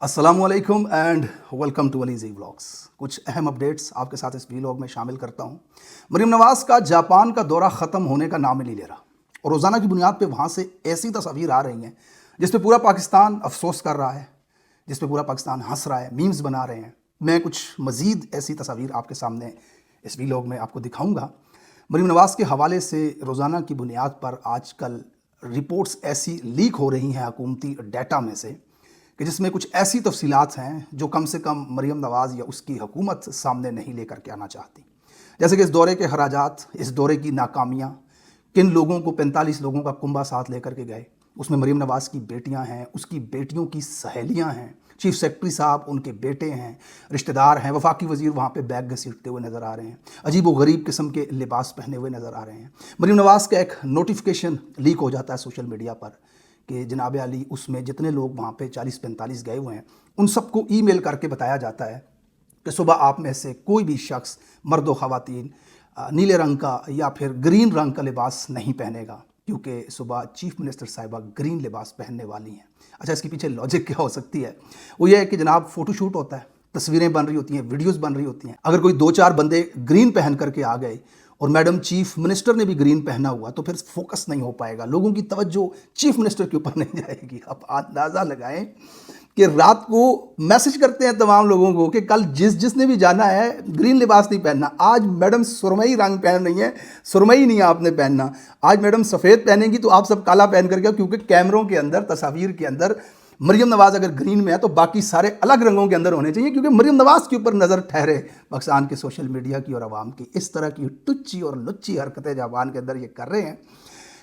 अस्सलाम वालेकुम and welcome to अलीज़ी vlogs. कुछ अहम अपडेट्स आपके साथ इस व्लॉग में शामिल करता हूं। मरीम नवाज़ का जापान का दौरा ख़त्म होने का नाम ही नहीं ले रहा और रोज़ाना की बुनियाद पे वहाँ से ऐसी तस्वीर आ रही हैं जिस पे पूरा पाकिस्तान अफसोस कर रहा है, जिस पे पूरा पाकिस्तान हंस रहा है, मीम्स बना रहे हैं। मैं कुछ मज़ीद ऐसी तस्वीर आपके सामने इस व्लॉग में आपको दिखाऊँगा। मरीम नवाज़ के हवाले से रोज़ाना की बुनियाद पर आजकल रिपोर्ट्स ऐसी लीक हो रही हैं हुकूमती डाटा में से कि जिसमें कुछ ऐसी तफसीलात हैं जो कम से कम मरीम नवाज़ या उसकी हुकूमत सामने नहीं लेकर के आना चाहती। जैसे कि इस दौरे के खराजात, इस दौरे की नाकामियाँ, किन लोगों को 45 लोगों का कुंभा साथ लेकर के गए, उसमें मरीम नवाज़ की बेटियां हैं, उसकी बेटियों की सहेलियां हैं, चीफ सेक्रेटरी साहब उनके बेटे हैं, रिश्तेदार हैं, वफाकी वज़ीर वहाँ पे बैग घसीटते हुए नज़र आ रहे हैं, अजीब व गरीब किस्म के लिबास पहने हुए नज़र आ रहे हैं। मरीम नवाज़ का एक नोटिफिकेशन लीक हो जाता है सोशल मीडिया पर कि जनाब अली उसमें जितने लोग वहाँ पे 40-45 गए हुए हैं उन सबको ईमेल करके बताया जाता है कि सुबह आप में से कोई भी शख्स मर्द व ख़वातीन नीले रंग का या फिर ग्रीन रंग का लिबास नहीं पहनेगा, क्योंकि सुबह चीफ मिनिस्टर साहिबा ग्रीन लिबास पहनने वाली हैं। अच्छा, इसके पीछे लॉजिक क्या हो सकती है? वो ये है कि जनाब फ़ोटोशूट होता है, तस्वीरें बन रही होती हैं, वीडियोस बन रही होती हैं। अगर कोई 2-4 बंदे ग्रीन पहन करके आ गए और मैडम चीफ मिनिस्टर ने भी ग्रीन पहना हुआ तो फिर फोकस नहीं हो पाएगा, लोगों की तवज्जो चीफ मिनिस्टर के ऊपर नहीं जाएगी। अब अंदाज़ा लगाएं कि रात को मैसेज करते हैं तमाम लोगों को कि कल जिसने भी जाना है ग्रीन लिबास नहीं पहनना। आज मैडम सुरमई रंग पहन रही हैं, सुरमई नहीं आपने पहनना। आज मैडम सफ़ेद पहनेंगी तो आप सब काला पहन करके, क्योंकि कैमरों के अंदर, तस्वीर के अंदर मरीम नवाज़ अगर ग्रीन में है तो बाकी सारे अलग रंगों के अंदर होने चाहिए, क्योंकि मरीम नवाज़ के ऊपर नज़र ठहरे पाकिस्तान के सोशल मीडिया की और आवाम की। इस तरह की टुच्ची और लुच्ची हरकतें जापान के अंदर ये कर रहे हैं।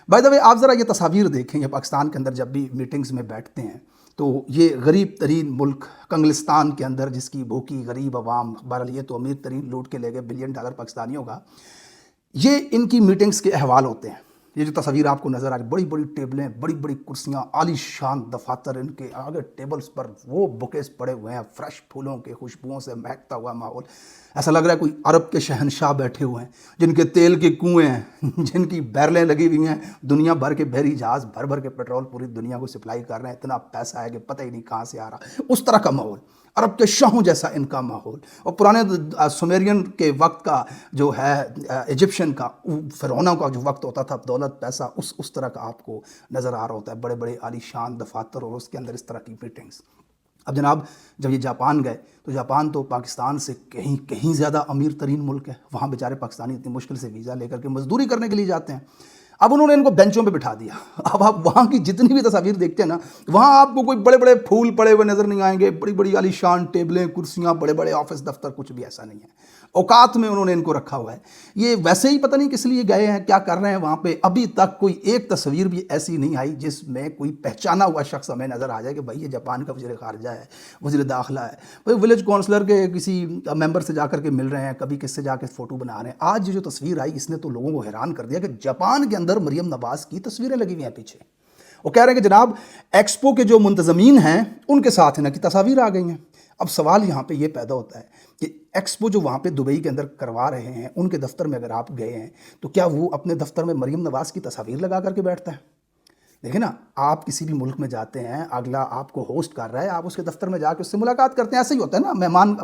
बाय द वे, आप ज़रा ये तस्वीर देखें, ये पाकिस्तान के अंदर जब भी मीटिंग्स में बैठते हैं तो ये गरीब तरीन मुल्क कंगलिस्तान के अंदर जिसकी भूखी गरीब आवाम, बहरहाल ये तो अमीर तरीन लूट के ले गए $1 बिलियन पाकिस्तानियों का, ये इनकी मीटिंग्स के अहवाल होते हैं। ये जो तस्वीर आपको नज़र आ रही, बड़ी बड़ी टेबलें, बड़ी बड़ी कुर्सियाँ, आलीशान दफातर, इनके आगे टेबल्स पर वो बुकेस पड़े हुए हैं, फ्रेश फूलों के खुशबुओं से महकता हुआ माहौल। ऐसा लग रहा है कोई अरब के शहनशाह बैठे हुए हैं, जिनके तेल के कुएँ हैं, जिनकी बैरलें लगी हुई हैं, दुनिया भर के बहरी जहाज़ भर भर के पेट्रोल पूरी दुनिया को सप्लाई कर रहे हैं। इतना पैसा है कि पता ही नहीं कहाँ से आ रहा। उस तरह का माहौल, अरब के शाहों जैसा इनका माहौल। और पुराने सुमेरियन के वक्त का जो है, इजिप्शियन का, फ़िरौनों का जो वक्त होता था, दौलत पैसा, उस तरह का आपको नज़र आ रहा होता है। बड़े बड़े आलीशान दफातर और उसके अंदर इस तरह की मीटिंग्स। अब जनाब जब ये जापान गए तो जापान तो पाकिस्तान से कहीं कहीं ज़्यादा अमीर तरीन मुल्क है। वहाँ बेचारे पाकिस्तानी इतनी मुश्किल से वीज़ा लेकर के मजदूरी करने के लिए जाते हैं। अब उन्होंने इनको बेंचों पे बिठा दिया। अब आप वहाँ की जितनी भी तस्वीर देखते हैं ना, वहाँ आपको कोई बड़े बड़े फूल पड़े हुए नज़र नहीं आएंगे, बड़ी बड़ी आलीशान टेबलें, कुर्सियाँ, बड़े बड़े ऑफिस दफ्तर, कुछ भी ऐसा नहीं है। औकात में उन्होंने इनको रखा हुआ है। ये वैसे ही पता नहीं किस लिए गए हैं, क्या कर रहे हैं वहाँ पे। अभी तक कोई एक तस्वीर भी ऐसी नहीं आई जिसमें कोई पहचाना हुआ शख्स हमें नज़र आ जाए कि भाई ये जापान का वज़ीर ख़ारजा है, वज़ीर दाखिला है, भाई विलेज काउंसलर के किसी मेंबर से जाकर के मिल रहे हैं, कभी किससे जाकर फ़ोटो बना रहे हैं। आज जो तस्वीर आई इसने तो लोगों को हैरान कर दिया कि जापान के अंदर मरीम नवाज़ की तस्वीरें लगी हुई हैं पीछे। वो कह रहे हैं कि जनाब एक्सपो के जो मुंतज़मीन हैं उनके साथ इनकी तस्वीर आ गई हैं। अब सवाल यहाँ पे ये पैदा होता है कि एक्सपो जो वहाँ पे दुबई के अंदर करवा रहे हैं, उनके दफ्तर में अगर आप गए हैं तो क्या वो अपने दफ्तर में मरीम नवाज़ की तस्वीर लगा करके बैठता है? देखिए ना, आप किसी भी मुल्क में जाते हैं, अगला आपको होस्ट कर रहा है, आप उसके दफ्तर में जाकर उससे मुलाकात करते हैं। ऐसे ही होता है ना, मेहमान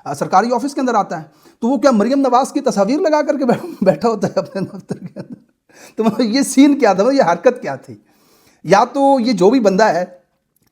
सरकारी ऑफिस के अंदर आता है तो वो क्या मरीम नवाज़ की तस्वीर लगा करके बैठा होता है अपने दफ्तर के अंदर? तो मतलब ये सीन क्या था, ये हरकत क्या थी? या तो ये जो भी बंदा है,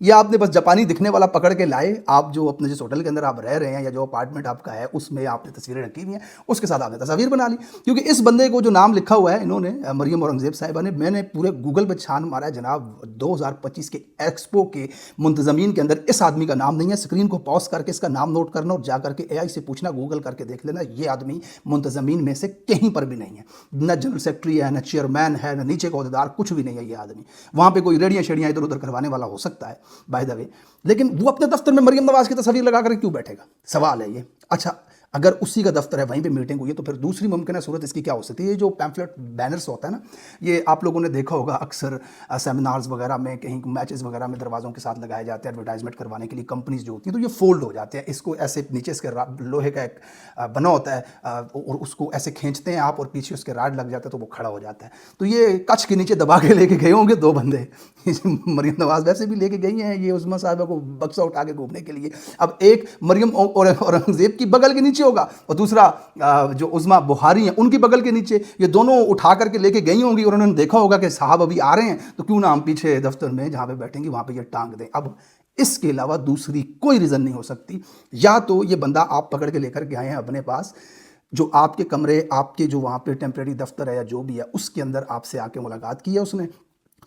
या आपने बस जापानी दिखने वाला पकड़ के लाए, आप जो अपने जिस होटल के अंदर आप रह रहे हैं या जो अपार्टमेंट आपका है उसमें आपने तस्वीरें रखी हुई हैं, उसके साथ आपने तस्वीर बना ली। क्योंकि इस बंदे को जो नाम लिखा हुआ है इन्होंने, मरियम औरंगज़ेब साहिबा ने, मैंने पूरे गूगल पर छान मारा है जनाब, 2025 के एक्सपो के मुंतज़मीन के अंदर इस आदमी का नाम नहीं है। स्क्रीन को पॉज करके इसका नाम नोट करना और जा करके AI से पूछना, गूगल करके देख लेना, ये आदमी मुंतज़मीन में से कहीं पर भी नहीं है। न जनरल सेक्रेटरी है, न चेयरमैन है, न नीचे का अहदेदार, कुछ भी नहीं है ये आदमी। वहाँ पर कोई रेडियाँ शेड़ियाँ इधर उधर करवाने वाला हो सकता है बाय द वे, लेकिन वो अपने दफ्तर में मरीम नवाज़ की तस्वीर लगा कर क्यों बैठेगा? सवाल है ये। अच्छा, अगर उसी का दफ्तर है, वहीं पे मीटिंग हुई है, तो फिर दूसरी मुमकिन सूरत इसकी क्या हो सकती है? ये जो पैम्फलेट बैनर्स होता है ना, ये आप लोगों ने देखा होगा अक्सर सेमिनार्स वगैरह में, कहीं मैचेस वगैरह में दरवाज़ों के साथ लगाए जाते हैं एडवर्टाइजमेंट करवाने के लिए कंपनीज जो होती हैं, तो ये फोल्ड हो जाते हैं। इसको ऐसे नीचे इसके लोहे का एक बना होता है और उसको ऐसे खींचते हैं आप और पीछे उसके राड लग जाता है तो वो खड़ा हो जाता है। तो ये कच्छ के नीचे दबा के लेके गए होंगे दो बंदे। मरियम नवाज वैसे भी लेके गई हैं ये उज़्मा साहिबा को बक्सा उठा के घूमने के लिए। अब एक मरियम औरंगज़ेब की बगल के नीचे होगा और दूसरा जो उज़्मा बुहारी हैं उनकी बगल के नीचे। ये दोनों उठा करके लेके गई होंगी और उन्होंने देखा होगा कि साहब अभी आ रहे हैं, तो क्यों ना हम पीछे दफ्तर में जहाँ पे बैठेंगे वहाँ पे ये टांग दें। अब इसके अलावा दूसरी कोई रीज़न नहीं हो सकती। या तो ये बंदा आप पकड़ के लेकर के आए हैं अपने पास, जो आपके कमरे, आपके जो वहाँ पे टेम्प्रेरी दफ्तर है या जो भी है उसके अंदर आपसे आके मुलाकात की है उसने,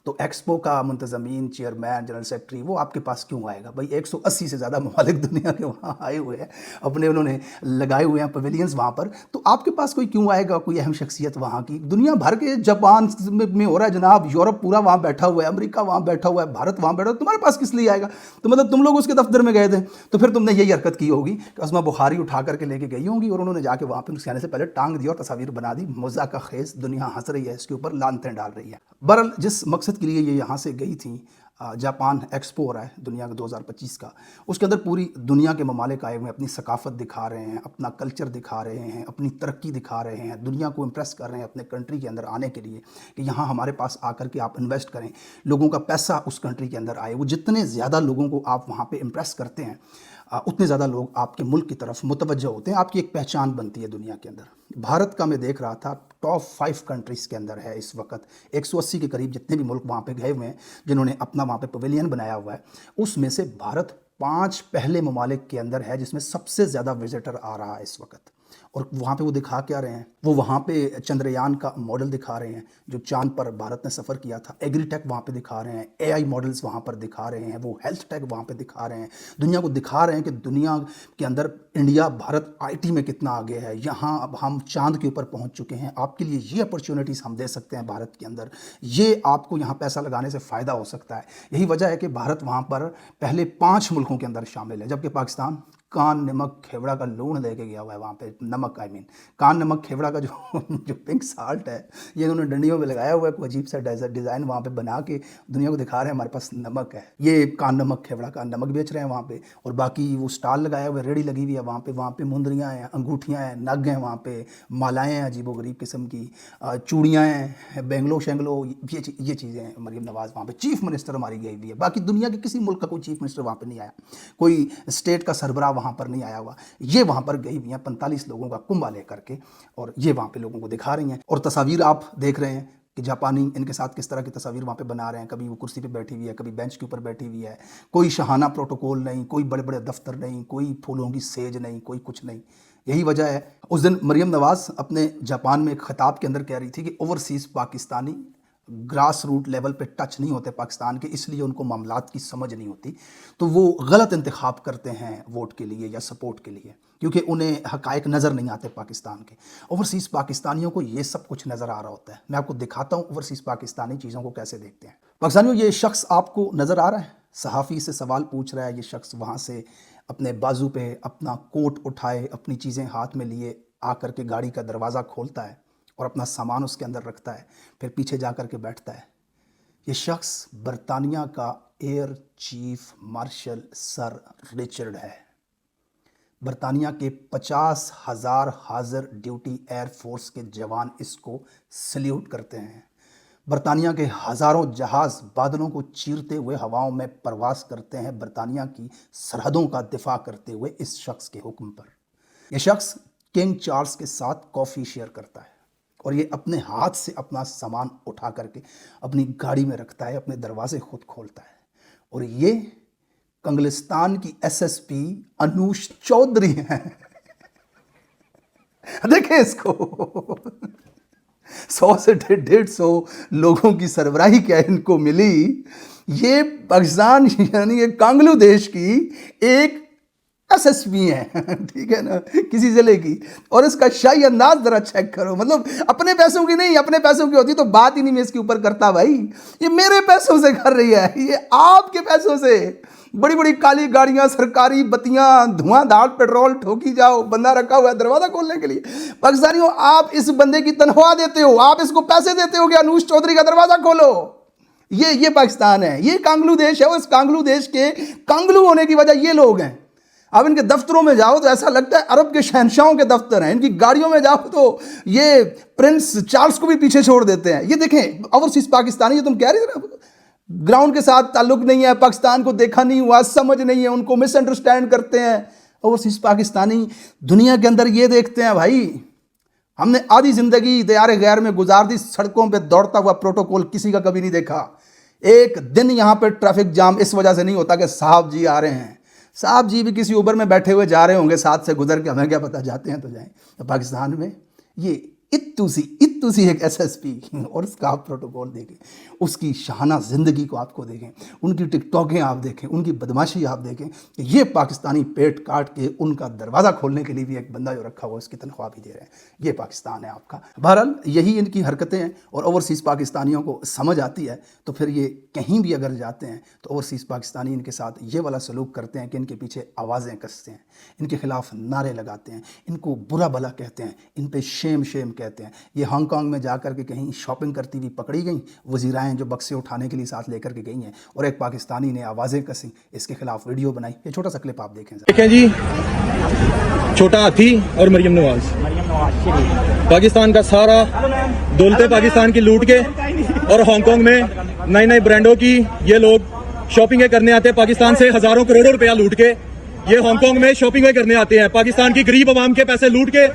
तो एक्सपो का मुंतज़मीन, चेयरमैन, जनरल सेक्रेटरी वो आपके पास क्यों आएगा भाई? 180 से ज़्यादा ममालिक दुनिया के वहाँ आए हुए हैं, अपने उन्होंने लगाए हुए हैं पवेलियंस वहाँ पर, तो आपके पास कोई क्यों आएगा? कोई अहम शख्सियत वहाँ की दुनिया भर के, जापान में हो रहा है जनाब, यूरोप पूरा वहाँ बैठा हुआ है, अमेरिका वहाँ बैठा हुआ है, भारत वहाँ बैठा हुआ है, तुम्हारे पास किस लिए आएगा? तो मतलब तुम लोग उसके दफ्तर में गए थे तो फिर तुमने यही हरकत की होगी कि उज़्मा बुखारी उठा करके लेके गई होंगी और उन्होंने जाके वहाँ पर उसके आने से पहले टांग दिया और तस्वीर बना दी। मज़ा का खेस दुनिया हंस रही है, इसके ऊपर लानतें डाल रही है। बहरहाल जिस मकसद के लिए ये यहाँ से गई थी, जापान एक्सपो हो रहा है दुनिया का 2025 का, उसके अंदर पूरी दुनिया के ममालिक आए हुए हैं, अपनी सकाफ़त दिखा रहे हैं, अपना कल्चर दिखा रहे हैं, अपनी तरक्की दिखा रहे हैं, दुनिया को इम्प्रेस कर रहे हैं अपने कंट्री के अंदर आने के लिए कि यहाँ हमारे पास आकर के आप इन्वेस्ट करें, लोगों का पैसा उस कंट्री के अंदर आए। वो जितने ज़्यादा लोगों को आप वहाँ पे इम्प्रेस करते हैं उतने ज़्यादा लोग आपके मुल्क की तरफ मुतवज्जह होते हैं, आपकी एक पहचान बनती है दुनिया के अंदर। भारत का मैं देख रहा था टॉप 5 कंट्रीज़ के अंदर है इस वक्त, 180 के करीब जितने भी मुल्क वहाँ पे गए हुए हैं जिन्होंने अपना वहाँ पे पवेलियन बनाया हुआ है, उसमें से भारत 5 पहले ममालिक के अंदर है जिसमें सबसे ज़्यादा विजिटर आ रहा है इस वक्त। और वहाँ पे वो दिखा क्या रहे हैं? वो वहाँ पे चंद्रयान का मॉडल दिखा रहे हैं जो चांद पर भारत ने सफ़र किया था, एग्रीटेक वहाँ पे दिखा रहे हैं, एआई मॉडल्स वहाँ पर दिखा रहे हैं, वो हेल्थ टेक वहाँ पे दिखा रहे हैं, दुनिया को दिखा रहे हैं कि दुनिया के अंदर इंडिया, भारत आईटी में कितना आगे है, यहाँ अब हम चांद के ऊपर पहुँच चुके हैं, आपके लिए ये अपॉर्चुनिटीज़ हम दे सकते हैं भारत के अंदर, ये आपको यहाँ पैसा लगाने से फ़ायदा हो सकता है। यही वजह है कि भारत वहाँ पर पहले 5 मुल्कों के अंदर शामिल है, जबकि पाकिस्तान कान नमक खेवड़ा का लूण लेके गया हुआ है वहाँ पे। नमक कान नमक खेवड़ा का जो पिंक साल्ट है, ये उन्होंने डंडियों में लगाया हुआ है, कोई अजीब सा डिज़ाइन वहाँ पे बना के दुनिया को दिखा रहे हैं हमारे पास नमक है। ये कान नमक खेवड़ा का नमक बेच रहे हैं वहाँ पे। और बाकी वो स्टॉल लगाया हुआ है, रेडी लगी हुई है वहाँ पे मुंदरियाँ हैं, अंगूठियाँ हैं, नग हैं, वहाँ पे मालाएँ हैं अजीबोगरीब किस्म की, चूड़ियाँ हैं, बेंगलो शेंगलो, ये चीज़ें हैं। मरीम नवाज़ वहाँ पे चीफ मिनिस्टर हमारी गई हुई है, बाकी दुनिया के किसी मुल्क का कोई चीफ मिनिस्टर वहाँ पे नहीं आया, कोई स्टेट का सरबराह वहाँ पर नहीं आया हुआ। ये वहाँ पर गई हुई हैं 45 लोगों का कुंभा लेकर के और ये वहाँ पे लोगों को दिखा रही हैं। और तस्वीर आप देख रहे हैं कि जापानी इनके साथ किस तरह की तस्वीर वहाँ पे बना रहे हैं। कभी वो कुर्सी पे बैठी हुई है, कभी बेंच के ऊपर बैठी हुई है, कोई शहाना प्रोटोकॉल नहीं, कोई बड़े बड़े दफ्तर नहीं, कोई फूलों की सेज नहीं, कोई कुछ नहीं। यही वजह है उस दिन मरियम नवाज़ अपने जापान में एक खिताब के अंदर कह रही थी कि overseas Pakistani grass root level पे टच नहीं होते पाकिस्तान के, इसलिए उनको मामलात की समझ नहीं होती, तो वो गलत इंतखाब करते हैं वोट के लिए या सपोर्ट के लिए, क्योंकि उन्हें हकायक नज़र नहीं आते पाकिस्तान के। ओवरसीज़ पाकिस्तानियों को ये सब कुछ नज़र आ रहा होता है। मैं आपको दिखाता हूँ ओवरसीज़ पाकिस्तानी चीज़ों को कैसे देखते हैं। पाकिस्तानियों, ये शख्स आपको नज़र आ रहा है, सहाफ़ी से सवाल पूछ रहा है, ये शख्स वहाँ से अपने बाजू पे अपना कोट उठाए, अपनी चीज़ें हाथ में लिए आकर के गाड़ी का दरवाज़ा खोलता है और अपना सामान उसके अंदर रखता है, फिर पीछे जा कर के बैठता है। ये शख्स बरतानिया का air chief marshal sir Richard है। बरतानिया के 50,000 हाजिर ड्यूटी एयर फोर्स के जवान इसको सल्यूट करते हैं। बरतानिया के हज़ारों जहाज़ बादलों को चीरते हुए हवाओं में परवास करते हैं बरतानिया की सरहदों का दिफा करते हुए इस शख्स के हुक्म पर। यह शख्स किंग चार्ल्स के साथ कॉफ़ी शेयर करता है और ये अपने हाथ से अपना सामान उठा करके अपनी गाड़ी में रखता है, अपने दरवाजे खुद खोलता है। और ये कंगलिस्तान की एसएसपी अनूश चौधरी हैं। देखें इसको। 100 से 150 लोगों की सरबराही क्या इनको मिली। ये पाकिस्तान यानी ये कांगलू देश की एक एसएसपी हैं, ठीक है ना, किसी जिले की। और इसका शाही अंदाज जरा चेक करो, मतलब अपने पैसों की नहीं, अपने पैसों की होती तो बात ही नहीं मैं इसके ऊपर करता भाई। ये मेरे पैसों से कर रही है, ये आपके पैसों से। बड़ी बड़ी काली गाड़ियां, सरकारी बत्तियां, धुआंधार पेट्रोल ठोकी जाओ, बंदा रखा हुआ है दरवाजा खोलने के लिए। पाकिस्तानियों, आप इस बंदे की तनख्वाह देते हो, आप इसको पैसे देते हो कि अनूश चौधरी का दरवाजा खोलो। ये पाकिस्तान है, ये कांगलू देश है। उस कांगलू देश के कांगलू होने की वजह ये लोग हैं। अब इनके दफ्तरों में जाओ तो ऐसा लगता है अरब के शहंशाहों के दफ्तर हैं। इनकी गाड़ियों में जाओ तो ये प्रिंस चार्ल्स को भी पीछे छोड़ देते हैं। ये देखें, ओवरसीज पाकिस्तानी, ये तुम कह रहे थे ना, ग्राउंड के साथ ताल्लुक नहीं है, पाकिस्तान को देखा नहीं हुआ, समझ नहीं है, उनको मिसअंडरस्टैंड करते हैं। ओवरसीज पाकिस्तानी दुनिया के अंदर ये देखते हैं, भाई हमने आधी जिंदगी दियारे गैर में गुजार दी, सड़कों पे दौड़ता हुआ प्रोटोकॉल किसी का कभी नहीं देखा। एक दिन यहाँ पे ट्रैफिक जाम इस वजह से नहीं होता कि साहब जी आ रहे हैं। साहब जी भी किसी उबर में बैठे हुए जा रहे होंगे साथ से गुजर के, हमें क्या पता, जाते हैं तो जाएं। तो पाकिस्तान में ये इत्तू सी एक एसएसपी और उसका आप प्रोटोकॉल देखें, उसकी शाहाना ज़िंदगी को आपको देखें, उनकी टिकटॉकें आप देखें, उनकी बदमाशी आप देखें। ये पाकिस्तानी पेट काट के उनका दरवाज़ा खोलने के लिए भी एक बंदा जो रखा हुआ उसकी तनख्वाह भी दे रहे हैं। ये पाकिस्तान है आपका। बहरहाल यही इनकी हरकतें हैं और ओवरसीज़ पाकिस्तानियों को समझ आती है तो फिर ये कहीं भी अगर जाते हैं तो ओवरसीज़ पाकिस्तानी इनके साथ ये वाला सलूक करते हैं कि इनके पीछे आवाज़ें कसते हैं, इनके खिलाफ नारे लगाते हैं, इनको बुरा भला कहते हैं, इन पे शेम कहते हैं। ये हांगकांग में जाकर के कहीं शॉपिंग करती हुई पकड़ी गई, वज़ीराएं जो बक्से उठाने के लिए साथ लेकर के गई हैं, और एक पाकिस्तानी ने आवाज़ें कसी, इसके खिलाफ वीडियो बनाई। ये छोटा सा क्लिप आप देखें जी। छोटा हाथी और मरियम नवाज पाकिस्तान का सारा दौलतें पाकिस्तान की लूट के, और हांगकांग में नए नए ब्रांडों की ये लोग शॉपिंग करने आते हैं पाकिस्तान से, हजारों करोड़ों रुपया लूट के ये हांगकांग में शॉपिंग करने आते हैं, पाकिस्तान की गरीब आवाम के पैसे लूट के,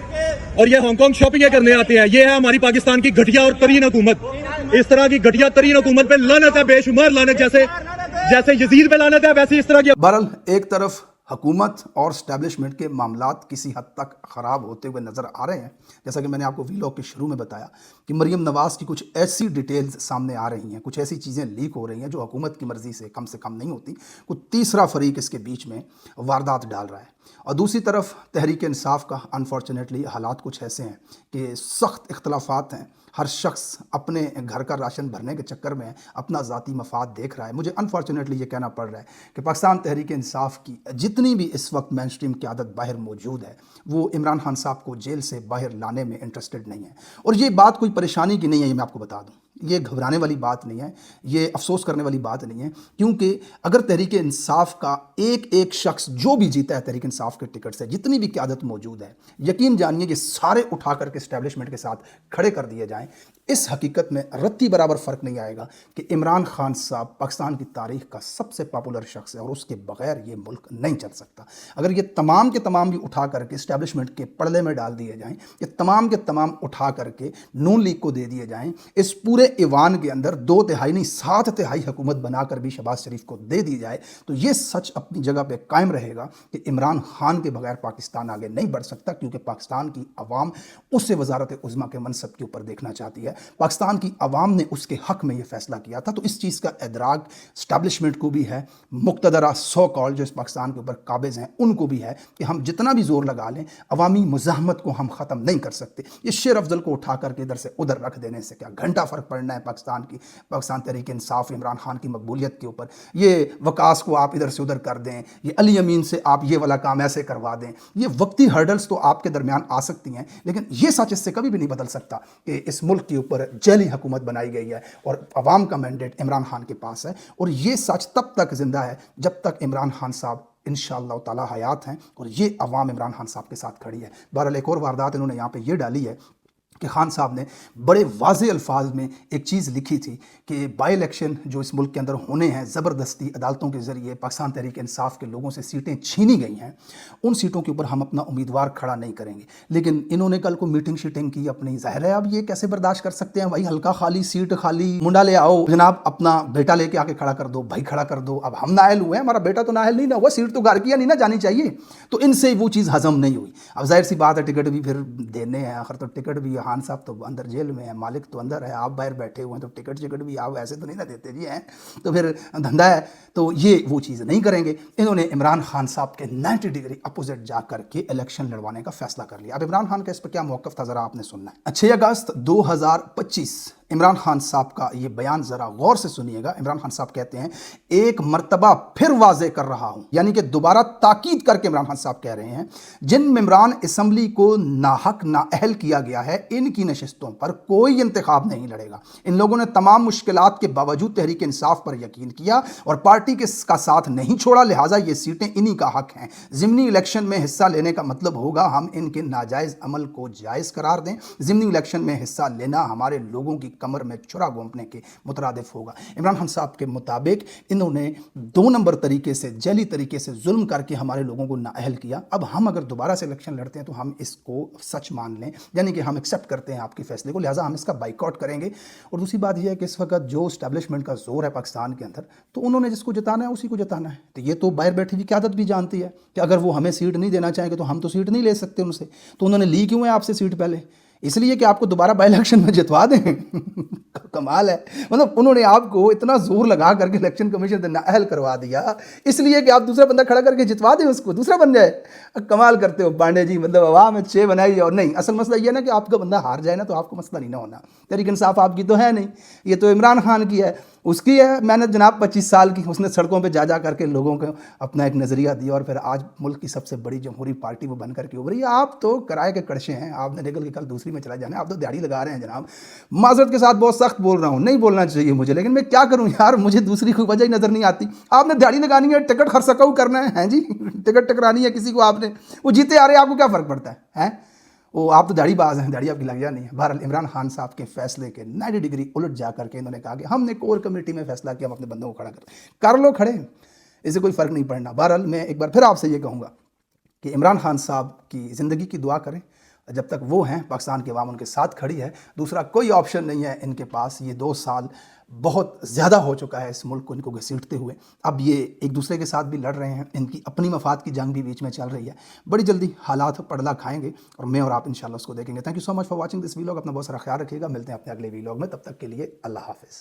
और ये हांगकांग शॉपिंग करने आते हैं। ये है हमारी पाकिस्तान की घटिया और तरीन हुकूमत। इस तरह की घटिया तरीन हुकूमत पे लानत है, बेशुमार लानत। जैसे यजीद पे लानत है, वैसे इस तरह की। बहरहाल एक तरफ हुकूमत और स्टैब्लिशमेंट के मामलात किसी हद तक ख़राब होते हुए नज़र आ रहे हैं, जैसा कि मैंने आपको वीलॉग के शुरू में बताया कि मरियम नवाज़ की कुछ ऐसी डिटेल्स सामने आ रही हैं, कुछ ऐसी चीज़ें लीक हो रही हैं जो हुकूमत की मर्ज़ी से कम नहीं होती। कुछ तीसरा फरीक इसके बीच में वारदात डाल रहा है। और दूसरी तरफ तहरीक इंसाफ का अनफॉर्चुनेटली हालात कुछ ऐसे हैं कि सख्त इख्तलाफात हैं। हर शख्स अपने घर का राशन भरने के चक्कर में अपना ज़ाती मफाद देख रहा है। मुझे अनफॉर्चुनेटली ये कहना पड़ रहा है कि पाकिस्तान तहरीक इंसाफ की जितनी भी इस वक्त मेन स्ट्रीम क़यादत बाहर मौजूद है, वो इमरान खान साहब को जेल से बाहर लाने में इंटरेस्टेड नहीं है। और ये बात कोई परेशानी की नहीं है, ये मैं आपको बता दूँ, ये घबराने वाली बात नहीं है, ये अफसोस करने वाली बात नहीं है। क्योंकि अगर तहरीक इंसाफ का एक एक शख्स जो भी जीता है तहरीक इंसाफ के टिकट से, जितनी भी क़यादत मौजूद है, यकीन जानिए कि सारे उठा करके इस्टेब्लिशमेंट के साथ खड़े कर दिए जाएं, इस हकीकत में रत्ती बराबर फ़र्क नहीं आएगा कि इमरान खान साहब पाकिस्तान की तारीख़ का सबसे पॉपुलर शख्स है और उसके बगैर ये मुल्क नहीं चल सकता। अगर ये तमाम के तमाम भी उठा करके इस्टेब्लिशमेंट के पर्दे में डाल दिए जाएं, ये तमाम के तमाम उठा करके नून लीग को दे दिए जाएं, इस पूरे ईवान के अंदर 2 तिहाई नहीं 7 तिहाई हुकूमत बनाकर भी शहबाज शरीफ को दे दी जाए, तो ये सच अपनी जगह पे कायम रहेगा कि इमरान खान के बगैर पाकिस्तान आगे नहीं बढ़ सकता। क्योंकि पाकिस्तान की अवाम उसे वजारत उज़्मा के मनसब के ऊपर देखना चाहती है। पाकिस्तान की अवाम ने उसके हक़ में ये फैसला किया था। तो इस चीज़ का इदराक स्टैब्लिशमेंट को भी है, मुक़्तदरा सो कॉल जो इस पाकिस्तान के ऊपर काबिज़ हैं उनको भी है कि हम जितना भी ज़ोर लगा लें अवामी मुज़ाहमत को हम ख़त्म नहीं कर सकते। ये शेर अफजल को उठा करके इधर से उधर रख देने से क्या घंटा फ़र्क पड़ना है पाकिस्तान तहरीक इंसाफ इमरान खान की मकबूलियत के ऊपर। ये वकास को आप इधर से उधर कर दें, ये अली अमीन से आप ये वाला काम ऐसे करवा दें, ये वक्ती हर्डल्स तो आपके दरमियान आ सकती हैं, लेकिन ये सच इससे कभी भी नहीं बदल सकता कि इस मुल्क के ऊपर जैली हुकूमत बनाई गई है और अवाम का मैंडेट इमरान खान के पास है। और ये सच तब तक जिंदा है जब तक इमरान खान साहब इंशाअल्लाह ताला हयात हैं और ये अवाम इमरान खान साहब के साथ खड़ी है। बहरहाल एक और वारदात इन्होंने यहाँ पे ये डाली है कि खान साहब ने बड़े वाज़े अल्फाज में एक चीज़ लिखी थी कि बाई इलेक्शन जो इस मुल्क के अंदर होने हैं, ज़बरदस्ती अदालतों के ज़रिए पाकिस्तान तहरीक इंसाफ के लोगों से सीटें छीनी गई हैं, उन सीटों के ऊपर हम अपना उम्मीदवार खड़ा नहीं करेंगे। लेकिन इन्होंने कल को मीटिंग शीटिंग की अपनी, ज़ाहिर है अब ये कैसे बर्दाश्त कर सकते हैं, भाई हल्का खाली सीट खाली, मुंडा ले आओ जनाब, अपना बेटा लेके आके खड़ा कर दो, भाई खड़ा कर दो। अब हम नाअहल हुए हैं, हमारा बेटा तो नाअहल नहीं ना हुआ, सीट तो घर की नहीं ना जानी चाहिए, तो इनसे वो चीज़ हज़म नहीं हुई। अब जाहिर सी बात है टिकट भी फिर देने हैं, आखिर तो टिकट भी खान साहब तो अंदर जेल में है, मालिक तो अंदर है, आप बाहर बैठे हुए हैं, तो टिकट भी आप ऐसे तो नहीं ना देते जी हैं, तो फिर धंधा है, तो ये वो चीज़ नहीं करेंगे। इन्होंने इमरान खान साहब के 90 डिग्री अपोजिट जा करके इलेक्शन लड़वाने का फैसला कर लिया। अब इमरान खान का इस पर क्या मौक़िफ़ था ज़रा आपने सुनना है। 6 अगस्त 2025 इमरान खान साहब का ये बयान ज़रा गौर से सुनिएगा। इमरान खान साहब कहते हैं, एक मर्तबा फिर वाज़े कर रहा हूँ, यानी कि दोबारा ताकीद करके इमरान खान साहब कह रहे हैं, जिन मेंबरान असम्बली को नाहक नाअहल किया गया है, इनकी नशिस्तों पर कोई इंतखाब नहीं लड़ेगा। इन लोगों ने तमाम मुश्किलात के बावजूद तहरीक इंसाफ पर यकीन किया और पार्टी का साथ नहीं छोड़ा, लिहाजा ये सीटें इन्हीं का हक हैं। ज़िमनी इलेक्शन में हिस्सा लेने का मतलब होगा हम इनके नाजायज़ अमल को जायज़ करार दें। ज़िमनी इलेक्शन में हिस्सा लेना हमारे लोगों की कमर में छुरा घोंपने के मुतरादिफ होगा। इमरान खान साहब के मुताबिक इन्होंने 2 नंबर तरीके से, जैली तरीके से जुल्म करके हमारे लोगों को नाअहल किया। अब हम अगर दोबारा से इलेक्शन लड़ते हैं तो हम इसको सच मान लें, यानी कि हम एक्सेप्ट करते हैं आपके फैसले को, लिहाजा हम इसका बाइकआउट करेंगे। और दूसरी बात यह है कि इस वक्त जो इस्टेब्लिशमेंट का जोर है पाकिस्तान के अंदर, तो उन्होंने जिसको जिताना है उसी को जिताना है। तो ये तो बाहर बैठी हुई क़यादत भी जानती है कि अगर वो हमें सीट नहीं देना चाहेंगे तो हम तो सीट नहीं ले सकते उनसे। तो उन्होंने ली क्यों है आपसे सीट पहले? इसलिए कि आपको दोबारा बाई इलेक्शन में जितवा दें। कमाल है, मतलब उन्होंने आपको इतना जोर लगा करके इलेक्शन कमीशन से नाअहल करवा दिया इसलिए कि आप दूसरा बंदा खड़ा करके जितवा दें, उसको दूसरा बन जाए। कमाल करते हो पांडे जी, मतलब हवा में चे बनाई। और नहीं, असल मसला ये ना कि आपका बंदा हार जाए ना तो आपको मसला नहीं ना होना। तहरीक इंसाफ आपकी तो है नहीं, ये तो इमरान खान की है, उसकी है मेहनत जनाब 25 साल की। उसने सड़कों पे जा करके लोगों को अपना एक नज़रिया दिया और फिर आज मुल्क की सबसे बड़ी जमहूरी पार्टी वो बन करके उभरी। आप तो किराए के कड़शे हैं, आपने निकल के कल दूसरी में चला जाना है। आप तो दिहाड़ी लगा रहे हैं जनाब। माजरत के साथ बहुत सख्त बोल रहा हूँ, नहीं बोलना चाहिए मुझे, लेकिन मैं क्या करूँ यार, मुझे दूसरी कोई वजह ही नज़र नहीं आती। आपने दिहाड़ी लगानी है, टिकट खर्चकाऊ करना है जी, टिकट टकरानी है किसी को, आपने वो जीते आ रहे हैं, आपको क्या फ़र्क पड़ता है? वो आप तो दाढ़ी बाज हैं, दाढ़ी आपकी लग जा नहीं है। बहरहाल इमरान खान साहब के फैसले के 90 डिग्री उलट जा करके इन्होंने कहा कि हमने कोर कमेटी में फैसला किया, हम अपने बंदों को खड़ा कर लो खड़े, इससे कोई फ़र्क नहीं पड़ना। बहरहाल मैं एक बार फिर आपसे ये कहूँगा कि इमरान खान साहब की ज़िंदगी की दुआ करें, जब तक वो हैं पाकिस्तान की आवाम उनके साथ खड़ी है, दूसरा कोई ऑप्शन नहीं है इनके पास। ये 2 साल बहुत ज़्यादा हो चुका है इस मुल्क को इनको घसीटते हुए। अब ये एक दूसरे के साथ भी लड़ रहे हैं, इनकी अपनी मफाद की जंग भी बीच में चल रही है। बड़ी जल्दी हालात पड़ला खाएंगे और मैं और आप इंशाल्लाह उसको देखेंगे। Thank you so much for watching this vlog. अपना बहुत सारा ख्याल रखिएगा, मिलते हैं अपने अगले वीलॉग में, तब तक के लिए अल्लाह हाफिज़।